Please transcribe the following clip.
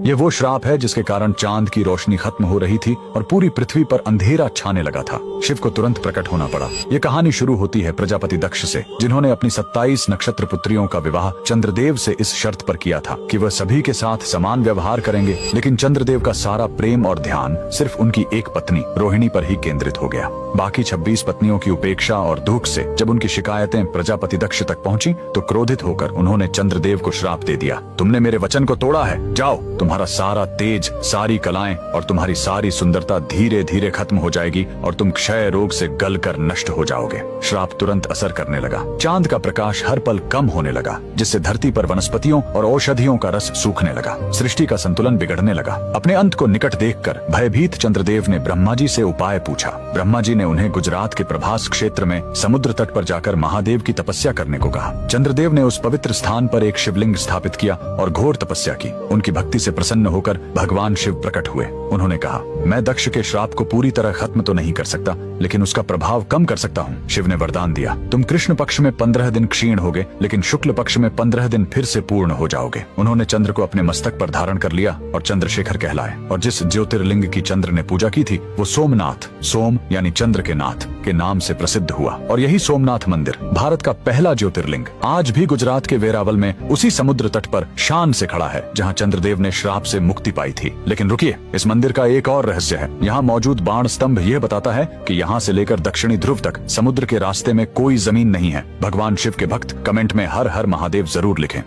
ये वो श्राप है जिसके कारण चांद की रोशनी खत्म हो रही थी और पूरी पृथ्वी पर अंधेरा छाने लगा था। शिव को तुरंत प्रकट होना पड़ा। ये कहानी शुरू होती है प्रजापति दक्ष से, जिन्होंने अपनी 27 नक्षत्र पुत्रियों का विवाह चंद्रदेव से इस शर्त पर किया था कि वह सभी के साथ समान व्यवहार करेंगे। लेकिन चंद्रदेव का सारा प्रेम और ध्यान सिर्फ उनकी एक पत्नी रोहिणी पर ही केंद्रित हो गया। बाकी 26 पत्नियों की उपेक्षा और दुख से जब उनकी शिकायतें प्रजापति दक्ष तक पहुंची तो क्रोधित होकर उन्होंने चंद्रदेव को श्राप दे दिया, तुमने मेरे वचन को तोड़ा है, जाओ, तुम्हारा सारा तेज, सारी कलाएं और तुम्हारी सारी सुंदरता धीरे धीरे खत्म हो जाएगी और तुम क्षय रोग से गलकर नष्ट हो जाओगे। श्राप तुरंत असर करने लगा। चांद का प्रकाश हर पल कम होने लगा, जिससे धरती पर वनस्पतियों और औषधियों का रस सूखने लगा। सृष्टि का संतुलन बिगड़ने लगा। अपने अंत को निकट देखकर भयभीत चंद्रदेव ने ब्रह्मा जी से उपाय पूछा। ब्रह्मा जी ने उन्हें गुजरात के प्रभास क्षेत्र में समुद्र तट पर जाकर महादेव की तपस्या करने को कहा। चंद्रदेव ने उस पवित्र स्थान पर एक शिवलिंग स्थापित किया और घोर तपस्या की। उनकी भक्ति से प्रसन्न होकर भगवान शिव प्रकट हुए। उन्होंने कहा, मैं दक्ष के श्राप को पूरी तरह खत्म तो नहीं कर सकता, लेकिन उसका प्रभाव कम कर सकता हूँ। शिव ने वरदान दिया, तुम कृष्ण पक्ष में 15 दिन क्षीण होगे, लेकिन शुक्ल पक्ष में 15 दिन फिर से पूर्ण हो जाओगे। उन्होंने चंद्र को अपने मस्तक पर धारण कर लिया और चंद्रशेखर कहलाए। और जिस ज्योतिर्लिंग की चंद्र ने पूजा की थी वो सोमनाथ, सोम यानी चंद्र के नाथ के नाम से प्रसिद्ध हुआ। और यही सोमनाथ मंदिर भारत का पहला ज्योतिर्लिंग आज भी गुजरात के वेरावल में उसी समुद्र तट पर शान से खड़ा है, जहाँ चंद्रदेव ने श्राप से मुक्ति पाई थी। लेकिन रुकिए, इस मंदिर का एक और रहस्य है। यहाँ मौजूद बाण स्तंभ यह बताता है कि यहाँ से लेकर दक्षिणी ध्रुव तक समुद्र के रास्ते में कोई जमीन नहीं है। भगवान शिव के भक्त कमेंट में हर हर महादेव जरूर लिखें।